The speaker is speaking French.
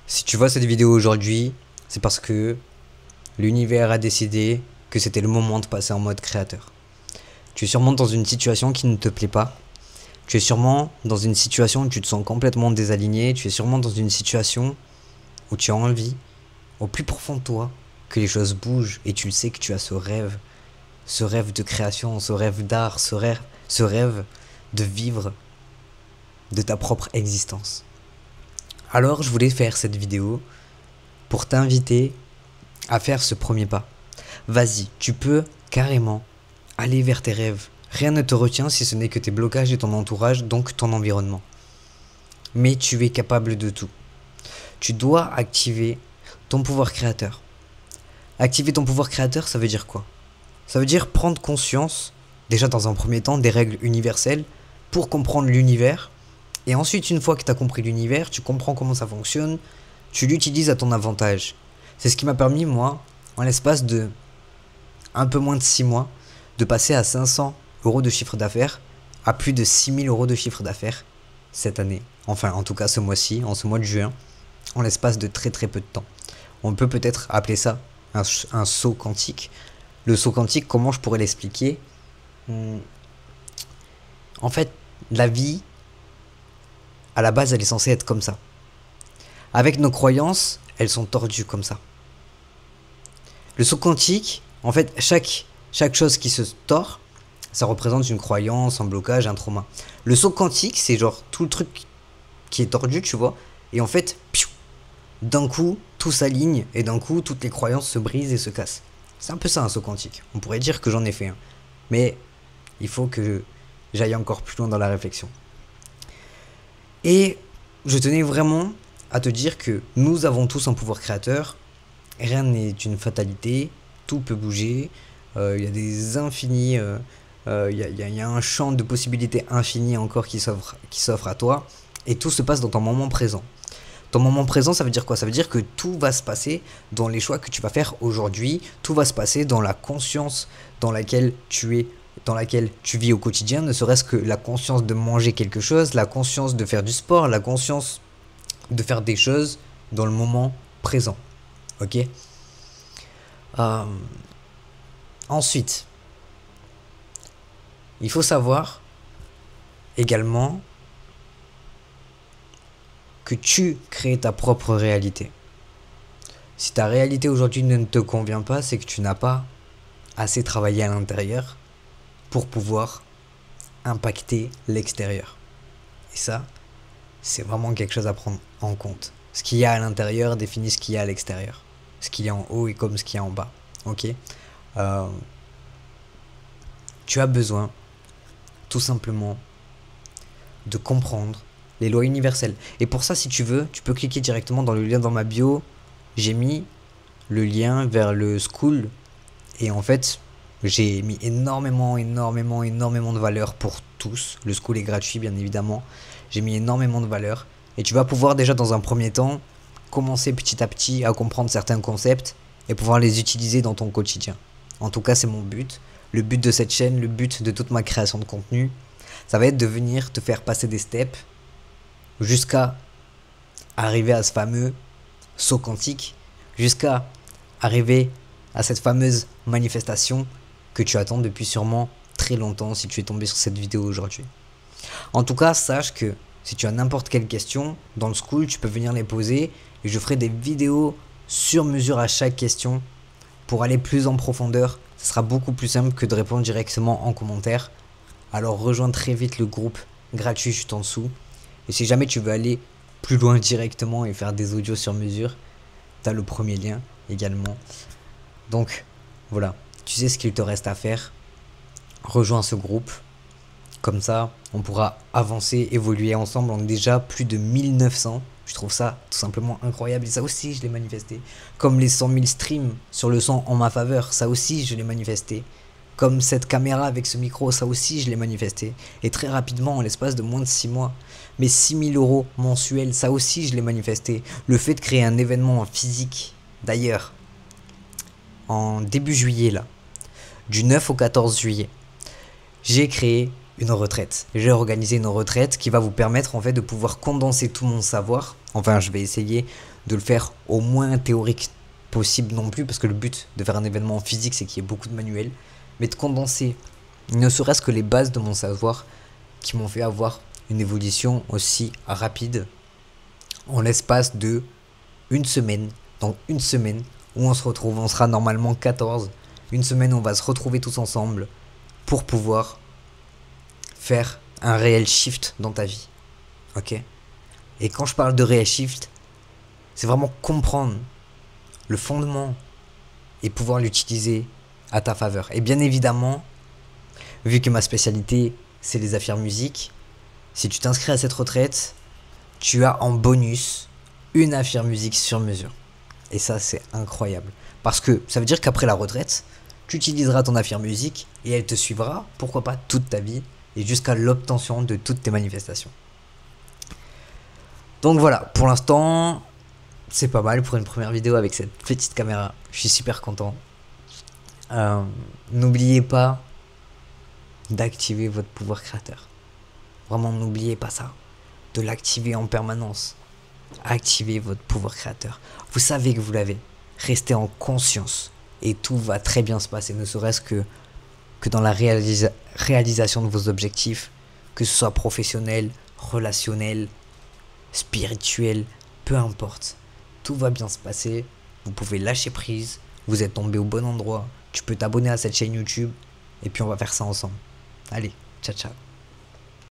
Si tu vois cette vidéo aujourd'hui, c'est parce que l'univers a décidé que c'était le moment de passer en mode créateur. Tu es sûrement dans une situation qui ne te plaît pas. Tu es sûrement dans une situation où tu te sens complètement désaligné. Tu es sûrement dans une situation où tu as envie, au plus profond de toi, que les choses bougent et tu le sais que tu as ce rêve de création, ce rêve d'art, ce rêve de vivre de ta propre existence. Alors je voulais faire cette vidéo pour t'inviter à faire ce premier pas. Vas-y, tu peux carrément aller vers tes rêves. Rien ne te retient si ce n'est que tes blocages et ton entourage, donc ton environnement. Mais tu es capable de tout. Tu dois activer ton pouvoir créateur. Activer ton pouvoir créateur, ça veut dire quoi? Ça veut dire prendre conscience, déjà dans un premier temps, des règles universelles pour comprendre l'univers. Et ensuite, une fois que tu as compris l'univers, tu comprends comment ça fonctionne, tu l'utilises à ton avantage. C'est ce qui m'a permis, moi, en l'espace de un peu moins de 6 mois, de passer à 500 € de chiffre d'affaires à plus de 6000 € de chiffre d'affaires cette année. Enfin, en tout cas, ce mois-ci, en ce mois de juin, en l'espace de très très peu de temps. On peut peut-être appeler ça un saut quantique. Le saut quantique, comment je pourrais l'expliquer? En fait, la vie, à la base, elle est censée être comme ça. Avec nos croyances, elles sont tordues comme ça. Le saut quantique, en fait, chaque chose qui se tord, ça représente une croyance, un blocage, un trauma. Le saut quantique, c'est genre tout le truc qui est tordu, tu vois. Et en fait, d'un coup, tout s'aligne et d'un coup, toutes les croyances se brisent et se cassent. C'est un peu ça un saut quantique. On pourrait dire que j'en ai fait un. Mais il faut que j'aille encore plus loin dans la réflexion. Et je tenais vraiment à te dire que nous avons tous un pouvoir créateur. Rien n'est une fatalité. Tout peut bouger. Il y a des infinis. Il y a un champ de possibilités infini encore qui s'offre à toi. Et tout se passe dans ton moment présent. Ton moment présent, ça veut dire quoi? Ça veut dire que tout va se passer dans les choix que tu vas faire aujourd'hui. Tout va se passer dans la conscience dans laquelle tu es, dans laquelle tu vis au quotidien. Ne serait-ce que la conscience de manger quelque chose, la conscience de faire du sport, la conscience de faire des choses dans le moment présent. Ok? Ensuite, il faut savoir également que tu crées ta propre réalité. Si ta réalité aujourd'hui ne te convient pas, c'est que tu n'as pas assez travaillé à l'intérieur pour pouvoir impacter l'extérieur. Et ça, c'est vraiment quelque chose à prendre en compte. Ce qu'il y a à l'intérieur définit ce qu'il y a à l'extérieur. Ce qu'il y a en haut est comme ce qu'il y a en bas. Ok? Tu as besoin, tout simplement, de comprendre les lois universelles. Et pour ça, si tu veux, tu peux cliquer directement dans le lien dans ma bio. J'ai mis le lien vers le school. Et en fait, j'ai mis énormément de valeur pour tous. Le school est gratuit, bien évidemment. J'ai mis énormément de valeur. Et tu vas pouvoir déjà, dans un premier temps, commencer petit à petit à comprendre certains concepts et pouvoir les utiliser dans ton quotidien. En tout cas, c'est mon but. Le but de cette chaîne, le but de toute ma création de contenu, ça va être de venir te faire passer des steps jusqu'à arriver à ce fameux saut quantique, jusqu'à arriver à cette fameuse manifestation que tu attends depuis sûrement très longtemps si tu es tombé sur cette vidéo aujourd'hui. En tout cas, sache que si tu as n'importe quelle question dans le school, tu peux venir les poser et je ferai des vidéos sur mesure à chaque question pour aller plus en profondeur. Ce sera beaucoup plus simple que de répondre directement en commentaire. Alors rejoins très vite le groupe gratuit juste en dessous. Et si jamais tu veux aller plus loin directement et faire des audios sur mesure, tu as le premier lien également. Donc voilà, tu sais ce qu'il te reste à faire. Rejoins ce groupe. Comme ça, on pourra avancer, évoluer ensemble. On est déjà plus de 1900. Je trouve ça tout simplement incroyable. Et ça aussi, je l'ai manifesté. Comme les 100 000 streams sur le son en ma faveur, ça aussi, je l'ai manifesté. Comme cette caméra avec ce micro, ça aussi, je l'ai manifesté. Et très rapidement, en l'espace de moins de 6 mois. Mais 6000 € mensuels, ça aussi, je l'ai manifesté. Le fait de créer un événement en physique, d'ailleurs, en début juillet, là, du 9 au 14 juillet, j'ai créé une retraite. J'ai organisé une retraite qui va vous permettre en fait de pouvoir condenser tout mon savoir. Enfin, je vais essayer de le faire au moins théorique possible non plus, parce que le but de faire un événement physique, c'est qu'il y ait beaucoup de manuels, mais de condenser ne serait-ce que les bases de mon savoir qui m'ont fait avoir une évolution aussi rapide en l'espace de une semaine. Donc une semaine où on se retrouve, on sera normalement 14. Une semaine où on va se retrouver tous ensemble pour pouvoir faire un réel shift dans ta vie. Ok? Et quand je parle de réel shift, c'est vraiment comprendre le fondement et pouvoir l'utiliser à ta faveur. Et bien évidemment, vu que ma spécialité c'est les affaires musique, si tu t'inscris à cette retraite, tu as en bonus une affaire musique sur mesure. Et ça c'est incroyable. Parce que ça veut dire qu'après la retraite, tu utiliseras ton affaire musique et elle te suivra, pourquoi pas toute ta vie, et jusqu'à l'obtention de toutes tes manifestations. Donc voilà, pour l'instant, c'est pas mal pour une première vidéo avec cette petite caméra. Je suis super content. N'oubliez pas d'activer votre pouvoir créateur. Vraiment, n'oubliez pas ça. De l'activer en permanence. Activez votre pouvoir créateur. Vous savez que vous l'avez. Restez en conscience. Et tout va très bien se passer. Ne serait-ce que dans la réalisation de vos objectifs. Que ce soit professionnel, relationnel, spirituel, peu importe. Tout va bien se passer. Vous pouvez lâcher prise. Vous êtes tombé au bon endroit. Tu peux t'abonner à cette chaîne YouTube. Et puis on va faire ça ensemble. Allez, ciao ciao.